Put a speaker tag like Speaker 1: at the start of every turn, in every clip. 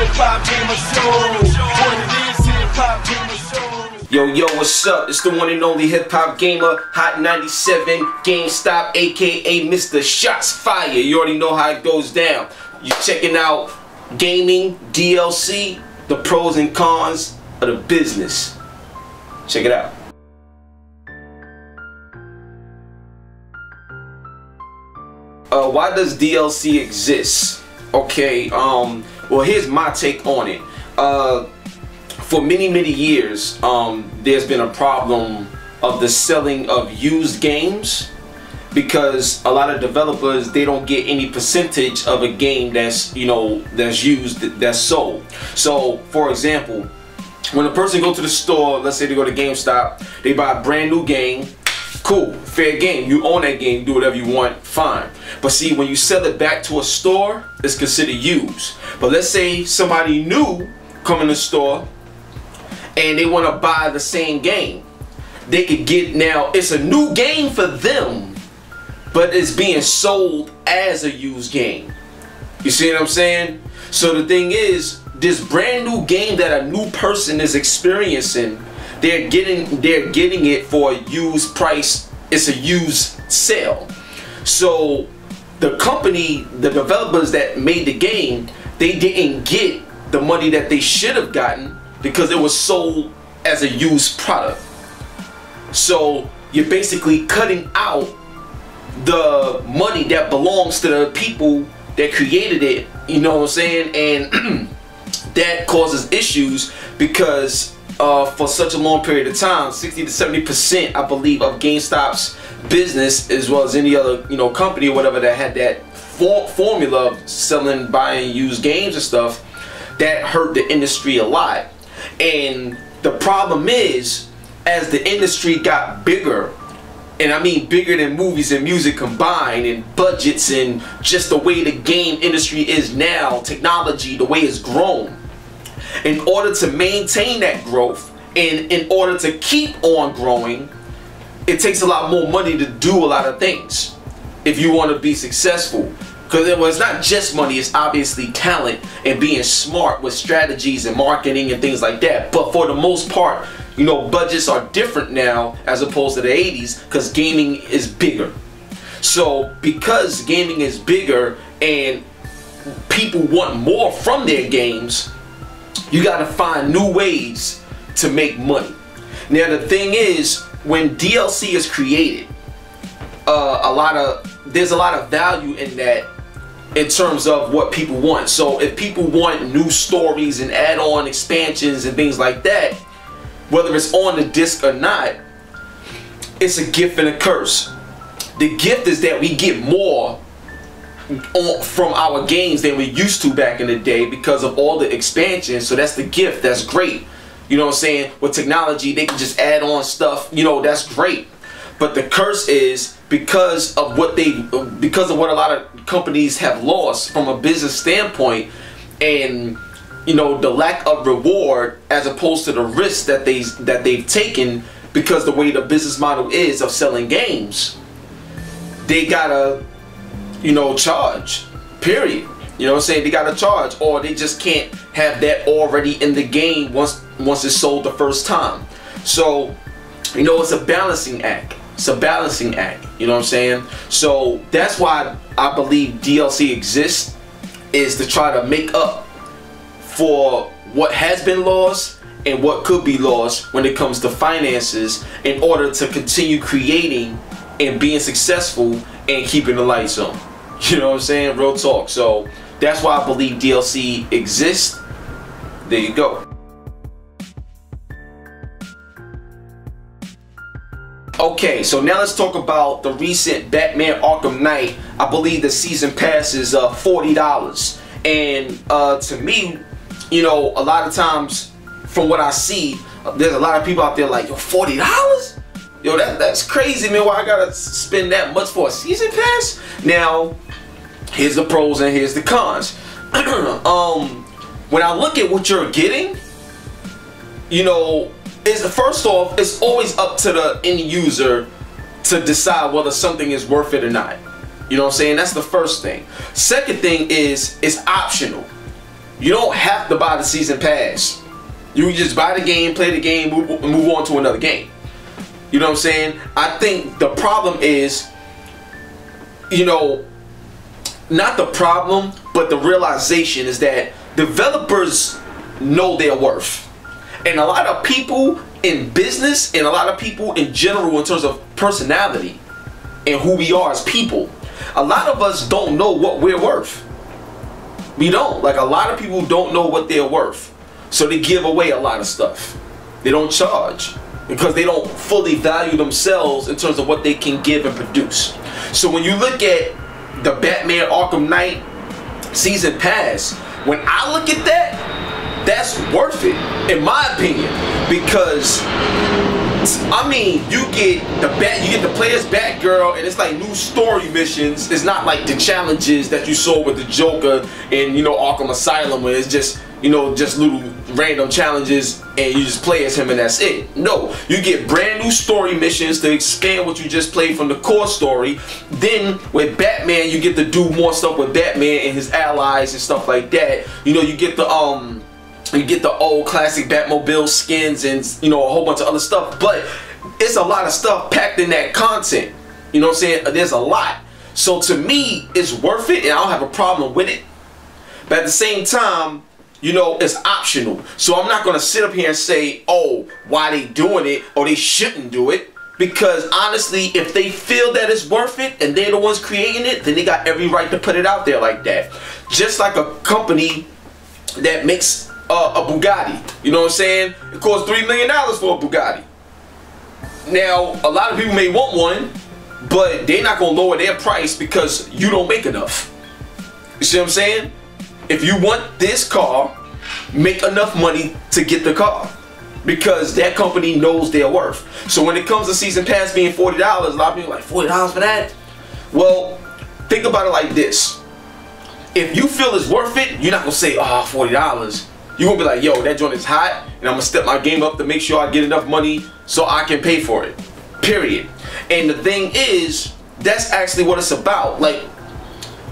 Speaker 1: HipHopGamer Show. What it is, HipHopGamer Show.
Speaker 2: Yo, what's up? It's the one and only HipHopGamer, Hot 97, GameStop, aka Mr. Shots Fire. You already know how it goes down. You're checking out gaming, DLC, the pros and cons of the business. Check it out. Why does DLC exist? Okay, well, here's my take on it. For many years, there's been a problem of the selling of used games, because a lot of developers, they don't get any percentage of a game that's, that's used, that's sold. So, for example, when a person go to the store, let's say they go to GameStop, they buy a brand new game. Cool, fair game. You own that game, do whatever you want, fine. But see, when you sell it back to a store, it's considered used. But let's say somebody new come in the store and they want to buy the same game. They could get, now it's a new game for them, but it's being sold as a used game. You see what I'm saying? So the thing is, this brand new game that a new person is experiencing, they're getting it for a used price. It's a used sale. So the company, the developers that made the game, they didn't get the money that they should have gotten because it was sold as a used product. So you're basically cutting out the money that belongs to the people that created it, you know what I'm saying? And that causes issues because for such a long period of time, 60 to 70%, I believe, of GameStop's business, as well as any other company or whatever that had that formula of selling, buying used games and stuff, that hurt the industry a lot. And the problem is, as the industry got bigger, and I mean bigger than movies and music combined, and budgets, and just the way the game industry is now, technology, the way it's grown, in order to maintain that growth and in order to keep on growing, it takes a lot more money to do a lot of things if you want to be successful. Because it's not just money, it's obviously talent and being smart with strategies and marketing and things like that. But for the most part, budgets are different now as opposed to the 80s, because gaming is bigger. So because gaming is bigger and people want more from their games, you gotta find new ways to make money. Now the thing is, when DLC is created, there's a lot of value in that, in terms of what people want. So if people want new stories and add-on expansions and things like that, whether it's on the disc or not, it's a gift and a curse. The gift is that we get more from our games than we used to back in the day because of all the expansions. So that's the gift. That's great. You know what I'm saying? With technology, they can just add on stuff. That's great. But the curse is because of what a lot of companies have lost from a business standpoint, and the lack of reward as opposed to the risk that they've taken, because the way the business model is of selling games, they gotta charge, period. You know what I'm saying? They gotta charge, or they just can't have that already in the game once it's sold the first time. So it's a balancing act. It's a balancing act, you know what I'm saying? So that's why I believe DLC exists, is to try to make up for what has been lost and what could be lost when it comes to finances, in order to continue creating and being successful and keeping the lights on. You know what I'm saying? Real talk. So that's why I believe DLC exists. There you go. Okay, so now let's talk about the recent Batman Arkham Knight. I believe the season pass is $40. And to me, a lot of times from what I see, there's a lot of people out there like, yo, $40? Yo, that's crazy, man. Why I gotta spend that much for a season pass? Now, here's the pros and here's the cons. When I look at what you're getting, first off, it's always up to the end user to decide whether something is worth it or not. You know what I'm saying? That's the first thing. Second thing is, it's optional. You don't have to buy the season pass. You can just buy the game, play the game, move on to another game. You know what I'm saying? I think the problem is, you know, not the problem, but the realization is that developers know their worth. And a lot of people in business and a lot of people in general in terms of personality and who we are as people, a lot of us don't know what we're worth. We don't. Like, a lot of people don't know what they're worth. So they give away a lot of stuff. They don't charge because they don't fully value themselves in terms of what they can give and produce. So when you look at the Batman Arkham Knight season pass, when I look at that, that's worth it, in my opinion, because I mean, you get the player's Batgirl, and it's like new story missions. It's not like the challenges that you saw with the Joker in, you know, Arkham Asylum, where it's just, you know, just little random challenges and you just play as him and that's it. No, you get brand new story missions to expand what you just played from the core story. Then with Batman, you get to do more stuff with Batman and his allies and stuff like that. You know, you get the old classic Batmobile skins and, you know, a whole bunch of other stuff. But it's a lot of stuff packed in that content. You know what I'm saying? There's a lot. So to me, it's worth it and I don't have a problem with it. But at the same time, you know, it's optional. So I'm not going to sit up here and say, oh, why they doing it or they shouldn't do it. Because honestly, if they feel that it's worth it and they're the ones creating it, then they got every right to put it out there like that. Just like a company that makes a Bugatti. You know what I'm saying? It costs $3 million for a Bugatti. Now, a lot of people may want one, but they're not going to lower their price because you don't make enough. You see what I'm saying? If you want this car, make enough money to get the car, because that company knows their worth. So when it comes to season pass being $40, a lot of people are like, $40 for that? Well, think about it like this. If you feel it's worth it, you're not going to say, oh, $40. You're going to be like, yo, that joint is hot, and I'm going to step my game up to make sure I get enough money so I can pay for it. Period. And the thing is, that's actually what it's about. Like,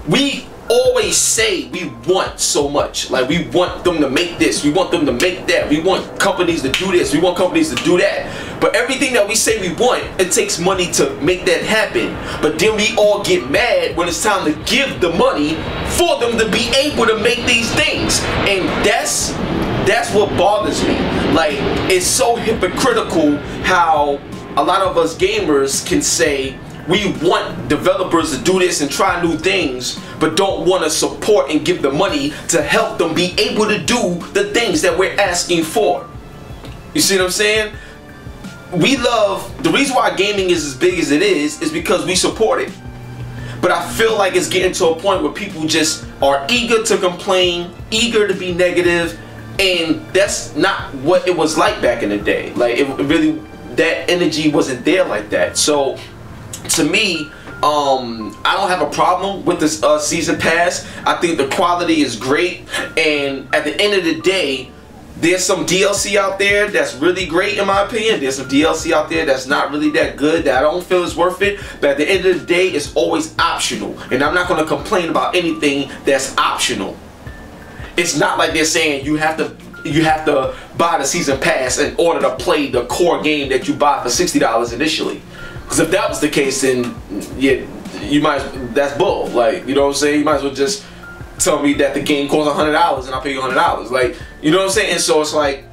Speaker 2: we always say we want so much. Like, we want them to make this, we want them to make that, we want companies to do this, we want companies to do that. But everything that we say we want, it takes money to make that happen. But then we all get mad when it's time to give the money for them to be able to make these things. And that's what bothers me. Like, it's so hypocritical how a lot of us gamers can say we want developers to do this and try new things, but don't want to support and give the money to help them be able to do the things that we're asking for. You see what I'm saying? We love, the reason why gaming is as big as it is because we support it. But I feel like it's getting to a point where people just are eager to complain, eager to be negative, and that's not what it was like back in the day. Like, it really, that energy wasn't there like that. So to me, I don't have a problem with this season pass. I think the quality is great, and at the end of the day, there's some DLC out there that's really great in my opinion. There's some DLC out there that's not really that good, that I don't feel is worth it. But at the end of the day, it's always optional, and I'm not going to complain about anything that's optional. It's not like they're saying you have to buy the season pass in order to play the core game that you buy for $60 initially. Because if that was the case, then yeah, you might, that's bull. Like, you know what I'm saying? You might as well just tell me that the game costs $100 and I'll pay you $100. Like, you know what I'm saying? And so it's like,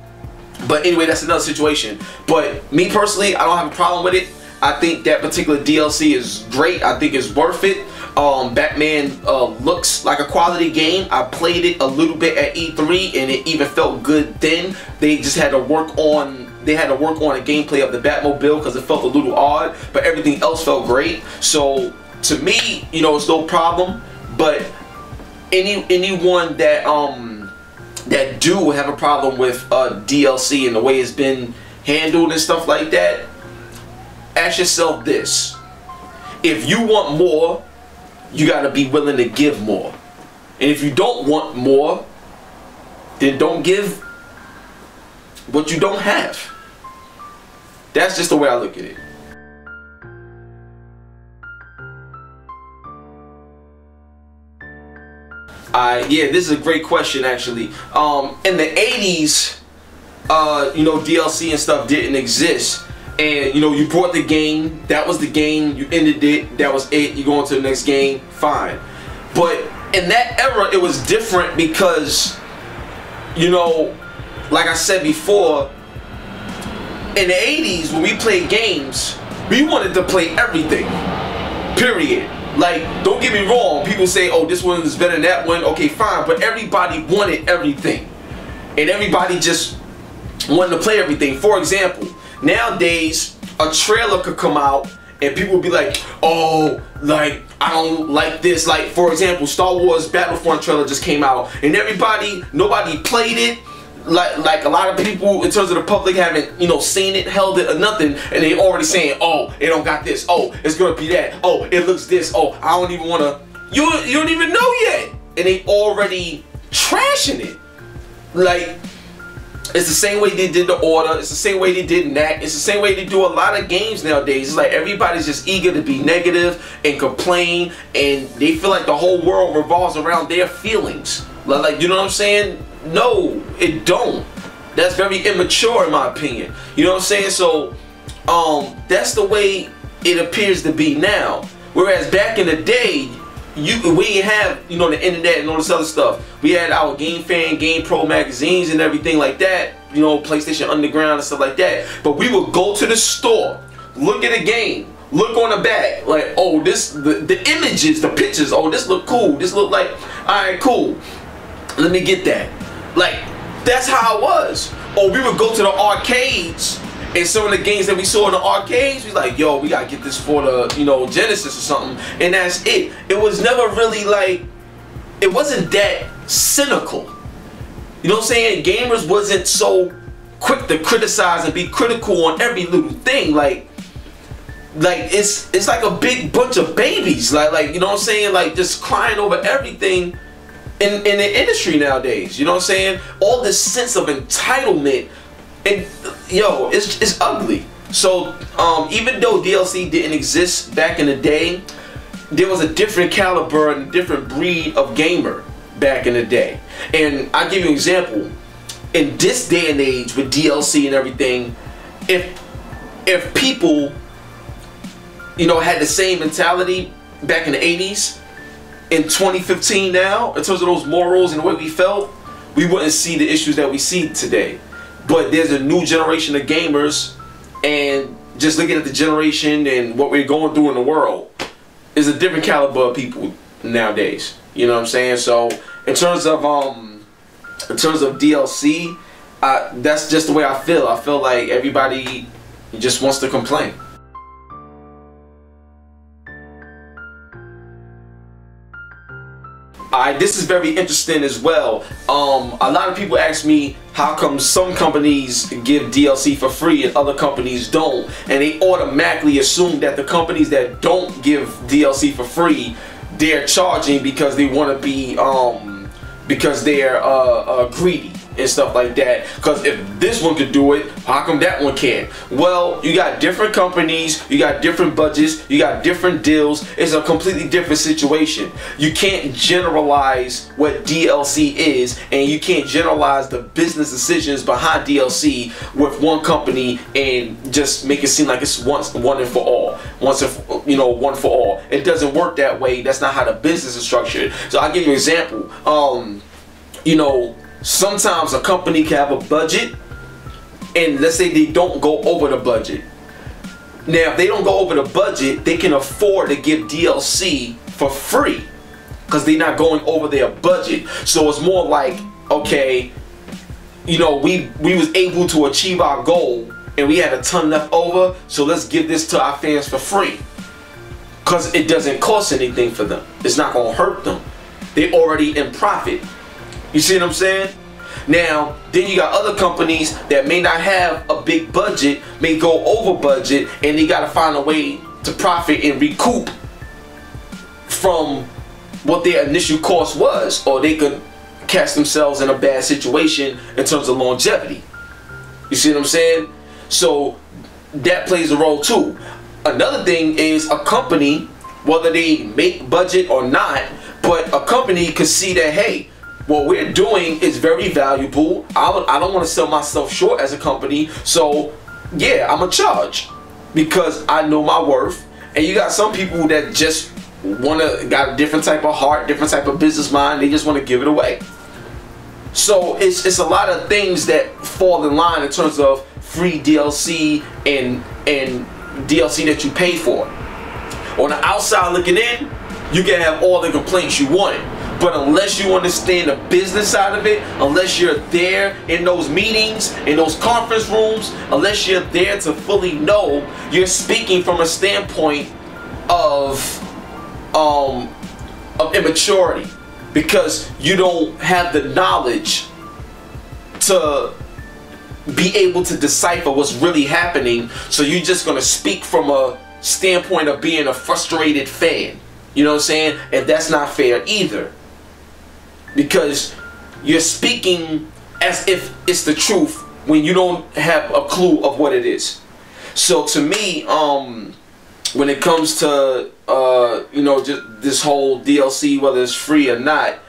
Speaker 2: but anyway, that's another situation. But me personally, I don't have a problem with it. I think that particular DLC is great. I think it's worth it. Batman looks like a quality game. I played it a little bit at E3 and it even felt good then. They just had to work on a gameplay of the Batmobile because it felt a little odd, but everything else felt great. So to me, you know, it's no problem. But anyone that that do have a problem with DLC and the way it's been handled and stuff like that, ask yourself this: if you want more, you got to be willing to give more. And if you don't want more, then don't give what you don't have. That's just the way I look at it. Yeah, this is a great question actually. In the 80s, you know, DLC and stuff didn't exist. And you know, you brought the game, that was the game, you ended it, that was it, you go on to the next game, fine. But in that era, it was different because, you know, like I said before, in the 80s, when we played games, we wanted to play everything, period. Like, don't get me wrong, people say, oh, this one is better than that one, okay, fine, but everybody wanted everything. And everybody just wanted to play everything. For example, nowadays, a trailer could come out and people would be like, oh, like, I don't like this. Like, for example, Star Wars Battlefront trailer just came out and nobody played it. Like a lot of people in terms of the public haven't, you know, seen it, held it or nothing, and they already saying, oh, it don't got this, oh, it's gonna be that, oh, it looks this, oh, I don't even wanna, you don't even know yet, and they already trashing it. Like, it's the same way they did The Order, it's the same way they did Knack, it's the same way they do a lot of games nowadays. It's like everybody's just eager to be negative and complain, and they feel like the whole world revolves around their feelings. Like, you know what I'm saying? No, it don't. That's very immature in my opinion. You know what I'm saying? So, that's the way it appears to be now. Whereas back in the day, we didn't have, you know, the internet and all this other stuff. We had our Game Fan, Game Pro magazines and everything like that. You know, PlayStation Underground and stuff like that. But we would go to the store, look at a game, look on the back, like, oh, the images, the pictures, oh, this look cool. This look like, alright, cool. Let me get that. Like, that's how it was. Or we would go to the arcades, and some of the games that we saw in the arcades, we was like, yo, we gotta get this for the, you know, Genesis or something, and that's it. It was never really like, it wasn't that cynical. You know what I'm saying? Gamers wasn't so quick to criticize and be critical on every little thing. Like it's like a big bunch of babies. Like you know what I'm saying? Like just crying over everything. In the industry nowadays, you know what I'm saying? All this sense of entitlement, and yo, it's ugly. So even though DLC didn't exist back in the day, there was a different caliber and a different breed of gamer back in the day. And I'll give you an example. In this day and age with DLC and everything, if people, you know, had the same mentality back in the 80s, in 2015 now, in terms of those morals and the way we felt, we wouldn't see the issues that we see today. But there's a new generation of gamers, and just looking at the generation and what we're going through in the world, is a different caliber of people nowadays. You know what I'm saying? So in terms of DLC, that's just the way I feel. I feel like everybody just wants to complain. This is very interesting as well. A lot of people ask me how come some companies give DLC for free and other companies don't, and they automatically assume that the companies that don't give DLC for free, they're charging because they want to be because they're greedy and stuff like that. Because if this one could do it, how come that one can't? Well, you got different companies, you got different budgets, you got different deals. It's a completely different situation. You can't generalize what DLC is, and you can't generalize the business decisions behind DLC with one company and just make it seem like it's one and for all. One for all. It doesn't work that way. That's not how the business is structured. So I'll give you an example. You know, sometimes a company can have a budget, and let's say they don't go over the budget. Now, if they don't go over the budget, they can afford to give DLC for free because they're not going over their budget. So it's more like, okay, you know, we was able to achieve our goal and we had a ton left over, so let's give this to our fans for free because it doesn't cost anything for them. It's not going to hurt them. They're already in profit. You see what I'm saying? Now, then you got other companies that may not have a big budget, may go over budget, and they got to find a way to profit and recoup from what their initial cost was, or they could catch themselves in a bad situation in terms of longevity. You see what I'm saying? So that plays a role too. Another thing is a company, whether they make budget or not, but a company company could see that, hey, what we're doing is very valuable. I don't want to sell myself short as a company, so yeah, I'm gonna charge because I know my worth. And you got some people that just got a different type of heart, different type of business mind. They just want to give it away. So it's a lot of things that fall in line in terms of free DLC and DLC that you pay for. On the outside looking in, you can have all the complaints you want, but unless you understand the business side of it, unless you're there in those meetings, in those conference rooms, unless you're there to fully know, you're speaking from a standpoint of immaturity, because you don't have the knowledge to be able to decipher what's really happening. So you're just gonna speak from a standpoint of being a frustrated fan. You know what I'm saying? And that's not fair either, because you're speaking as if it's the truth when you don't have a clue of what it is. So to me, when it comes to you know, just this whole DLC, whether it's free or not,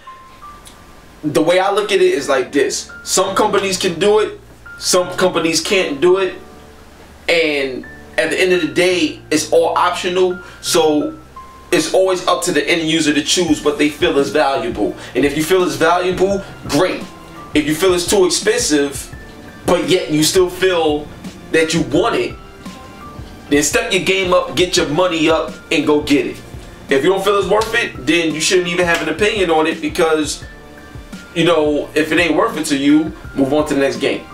Speaker 2: the way I look at it is like this: some companies can do it, some companies can't do it, and at the end of the day, it's all optional. So it's always up to the end user to choose what they feel is valuable. And if you feel it's valuable, great. If you feel it's too expensive, but yet you still feel that you want it, then step your game up, get your money up, and go get it. If you don't feel it's worth it, then you shouldn't even have an opinion on it, because, you know, if it ain't worth it to you, move on to the next game.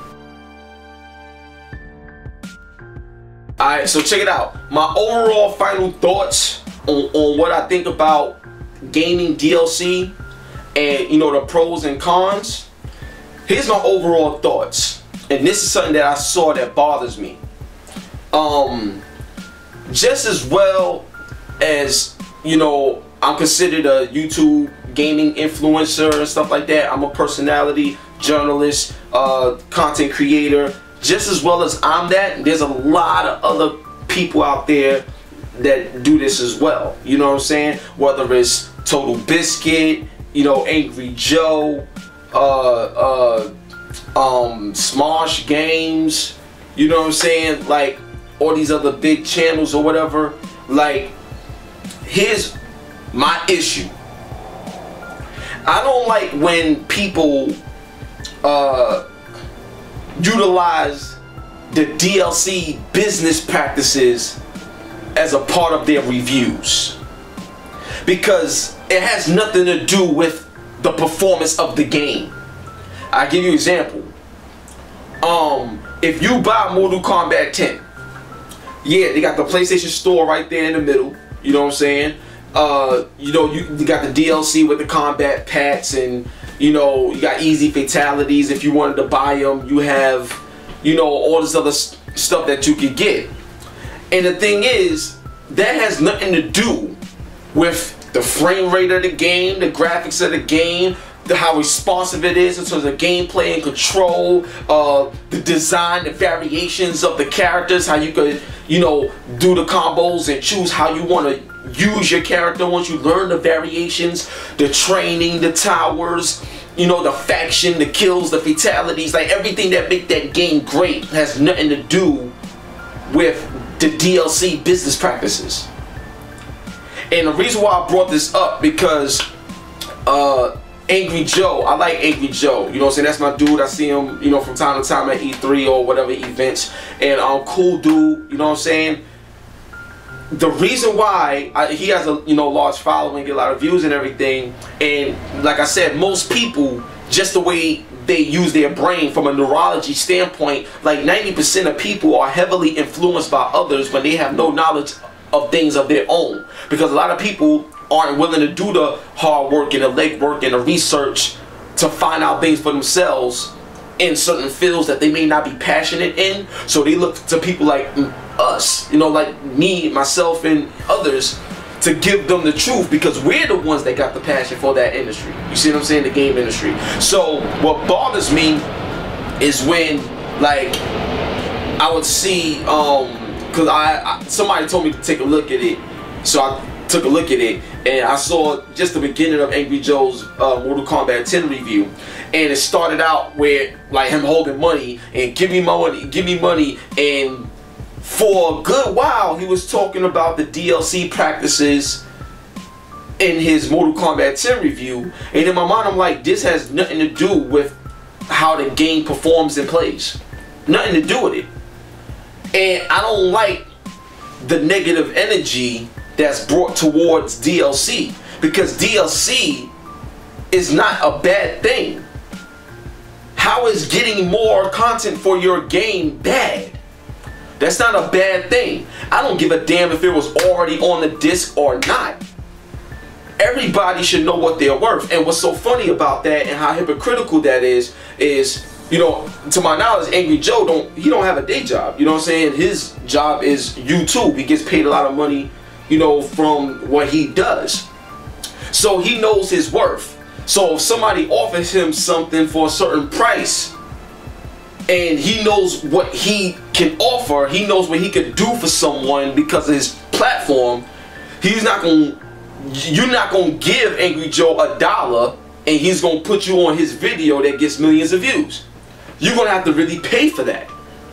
Speaker 2: Alright, so check it out. My overall final thoughts on what I think about gaming DLC and, you know, the pros and cons. Here's my overall thoughts, and this is something that I saw that bothers me. Just as well as, you know, I'm considered a YouTube gaming influencer and stuff like that. I'm a personality, journalist, content creator. Just as well as I'm that, there's a lot of other people out there that do this as well. You know what I'm saying? Whether it's Total Biscuit, you know, Angry Joe, Smosh Games, you know what I'm saying? Like, all these other big channels or whatever. Like, here's my issue. I don't like when people utilize the DLC business practices as a part of their reviews, because it has nothing to do with the performance of the game. I'll give you an example. If you buy Mortal Kombat 10, yeah, they got the PlayStation Store right there in the middle. You know what I'm saying? You know, you got the DLC with the combat packs, and you know, you got easy fatalities. If you wanted to buy them, you have, you know, all this other stuff that you could get. And the thing is, that has nothing to do with the frame rate of the game, the graphics of the game, how responsive it is in terms of gameplay and control, the design, the variations of the characters, how you could, you know, do the combos and choose how you want to use your character once you learn the variations, the training, the towers, you know, the faction, the kills, the fatalities, like everything that make that game great has nothing to do with the DLC business practices. And the reason why I brought this up, because Angry Joe, I like Angry Joe, you know what I'm saying? That's my dude. I see him, you know, from time to time at E3 or whatever events, and cool dude, you know what I'm saying? The reason why he has a, you know, large following, get a lot of views and everything, and like I said, most people, just the way they use their brain from a neurology standpoint, like 90% of people are heavily influenced by others when they have no knowledge of things of their own, because a lot of people aren't willing to do the hard work and the legwork and the research to find out things for themselves in certain fields that they may not be passionate in. So they look to people like us, you know, like me, myself, and others, to give them the truth, because we're the ones that got the passion for that industry. You see what I'm saying? The game industry. So what bothers me is when, like, I would see, because somebody told me to take a look at it, so took a look at it, and I saw just the beginning of Angry Joe's Mortal Kombat 10 review, and it started out with like him holding money and give me money, and for a good while he was talking about the DLC practices in his Mortal Kombat 10 review, and in my mind I'm like, this has nothing to do with how the game performs and plays. Nothing to do with it. And I don't like the negative energy that's brought towards DLC, because DLC is not a bad thing. How is getting more content for your game bad? That's not a bad thing. I don't give a damn if it was already on the disc or not. Everybody should know what they're worth. And what's so funny about that and how hypocritical that is, you know, to my knowledge, Angry Joe don't have a day job. You know what I'm saying? His job is YouTube. He gets paid a lot of money, you know, from what he does. So he knows his worth. So if somebody offers him something for a certain price, and he knows what he can offer, he knows what he can do for someone because of his platform, you're not gonna give Angry Joe $1 and he's gonna put you on his video that gets millions of views. You're gonna have to really pay for that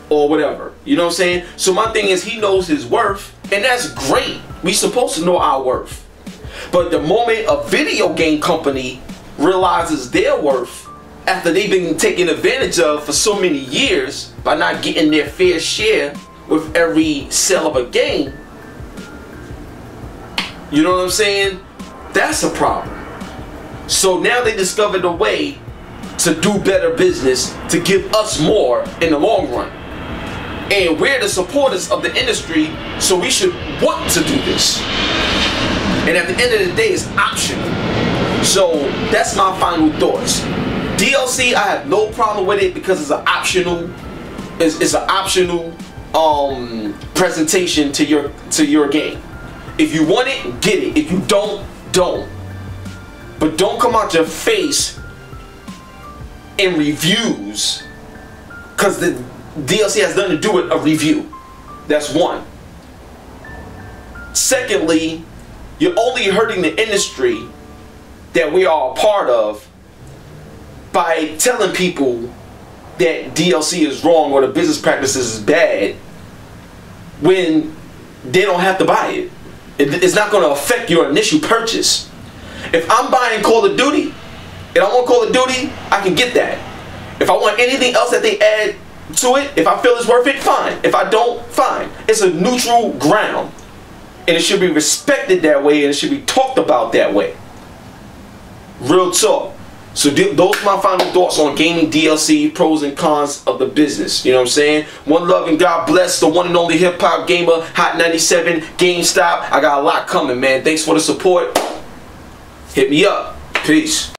Speaker 2: or whatever. You know what I'm saying? So my thing is, he knows his worth, and that's great. We supposed to know our worth. But the moment a video game company realizes their worth after they've been taken advantage of for so many years by not getting their fair share with every sale of a game, you know what I'm saying? That's a problem. So now they discovered a way to do better business, to give us more in the long run. And we're the supporters of the industry, so we should want to do this. And at the end of the day, it's optional. So that's my final thoughts. DLC, I have no problem with it because it's an optional, it's an optional presentation to your game. If you want it, get it. If you don't, don't. But don't come out your face in reviews, because the DLC has nothing to do with a review. That's one. Secondly, you're only hurting the industry that we are a part of by telling people that DLC is wrong or the business practices is bad when they don't have to buy it. It's not going to affect your initial purchase. If I'm buying Call of Duty and I want Call of Duty, I can get that. If I want anything else that they add to it, if I feel it's worth it, fine. If I don't, fine. It's a neutral ground, and it should be respected that way, and it should be talked about that way. Real talk. So those are my final thoughts on gaming DLC, pros and cons of the business. You know what I'm saying? One love and God bless the one and only HipHopGamer, Hot 97, GameStop. I got a lot coming, man. Thanks for the support. Hit me up. Peace.